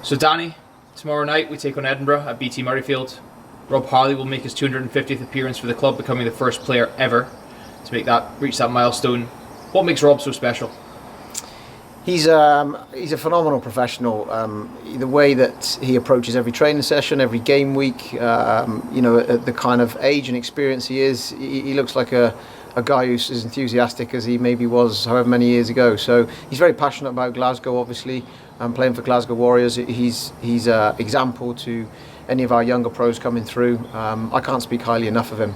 So Danny, tomorrow night we take on Edinburgh at BT Murrayfield. Rob Harley will make his 250th appearance for the club, becoming the first player ever to reach that milestone. What makes Rob so special? He's a phenomenal professional. The way that he approaches every training session, every game week, at the kind of age and experience he is, he looks like a guy who's as enthusiastic as he maybe was however many years ago. So he's very passionate about Glasgow, obviously, playing for Glasgow Warriors. He's an example to any of our younger pros coming through. I can't speak highly enough of him.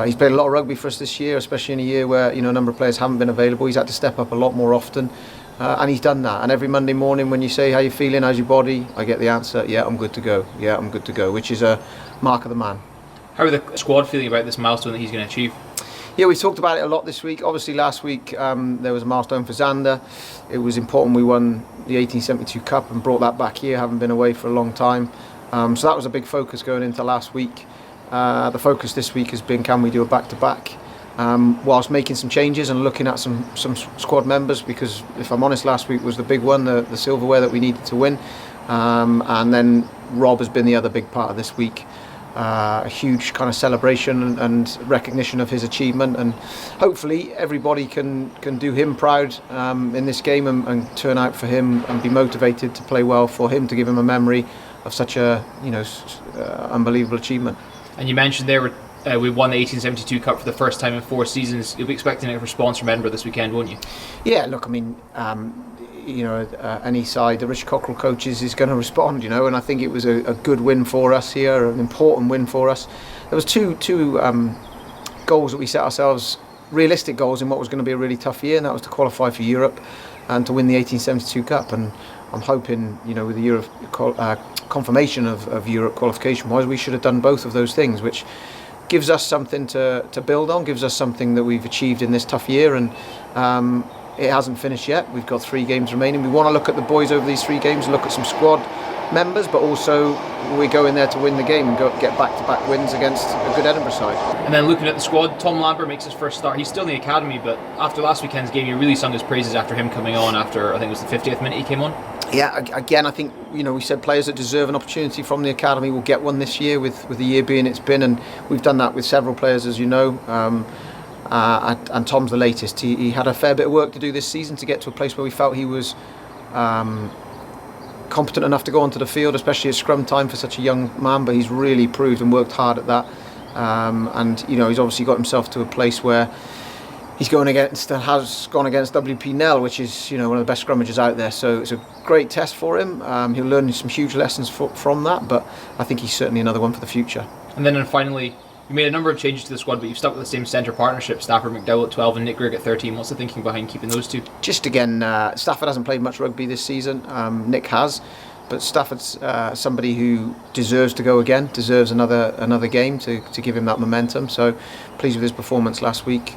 He's played a lot of rugby for us this year, especially in a year where a number of players haven't been available. He's had to step up a lot more often, and he's done that. And every Monday morning when you say, how you feeling, how's your body, I get the answer, yeah, I'm good to go. Yeah, I'm good to go, which is a mark of the man. How are the squad feeling about this milestone that he's going to achieve? Yeah, we talked about it a lot this week. Obviously last week there was a milestone for Xander. It was important we won the 1872 Cup and brought that back here, having been away for a long time. So that was a big focus going into last week. The focus this week has been, can we do a back-to-back? Whilst making some changes and looking at some squad members, because if I'm honest, last week was the big one, the silverware that we needed to win. And then Rob has been the other big part of this week. A huge kind of celebration and recognition of his achievement, and hopefully everybody can do him proud in this game and turn out for him and be motivated to play well for him, to give him a memory of such a unbelievable achievement. And you mentioned there we won the 1872 Cup for the first time in 4 seasons. You'll be expecting a response from Edinburgh this weekend, won't you? Yeah, look, I mean, any side the Rich Cockrell coaches is going to respond, and I think it was a good win for us here, an important win for us. There was two goals that we set ourselves, realistic goals in what was going to be a really tough year, and that was to qualify for Europe and to win the 1872 Cup. And I'm hoping, with the year of confirmation of Europe qualification-wise, we should have done both of those things, which gives us something to build on, gives us something that we've achieved in this tough year. And it hasn't finished yet. We've got 3 games remaining. We want to look at the boys over these 3 games, look at some squad members, but also we go in there to win the game and get back-to-back wins against a good Edinburgh side. And then looking at the squad, Tom Lambert makes his first start. He's still in the academy, but after last weekend's game, you really sung his praises after him coming on after, I think it was the 50th minute he came on. Yeah, again, I think, we said players that deserve an opportunity from the academy will get one this year, with the year being it's been, and we've done that with several players, as you know. And Tom's the latest. He had a fair bit of work to do this season to get to a place where we felt he was competent enough to go onto the field, especially at scrum time for such a young man, but he's really proved and worked hard at that. And he's obviously got himself to a place where he's has gone against WP Nell, which is one of the best scrummagers out there. So it's a great test for him. He'll learn some huge lessons from that, but I think he's certainly another one for the future. And then finally, you made a number of changes to the squad, but you've stuck with the same centre partnership, Stafford McDowell at 12 and Nick Grigg at 13. What's the thinking behind keeping those two? Just again, Stafford hasn't played much rugby this season. Nick has, but Stafford's somebody who deserves to go again, deserves another game to give him that momentum. So pleased with his performance last week.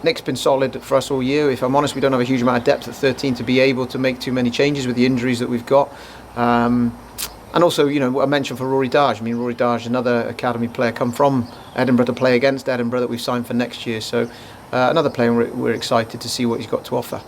Nick's been solid for us all year. If I'm honest, we don't have a huge amount of depth at 13 to be able to make too many changes with the injuries that we've got. And also, what I mentioned for Rory Darge. I mean, Rory Darge, another academy player, come from Edinburgh to play against Edinburgh that we've signed for next year. So another player we're excited to see what he's got to offer.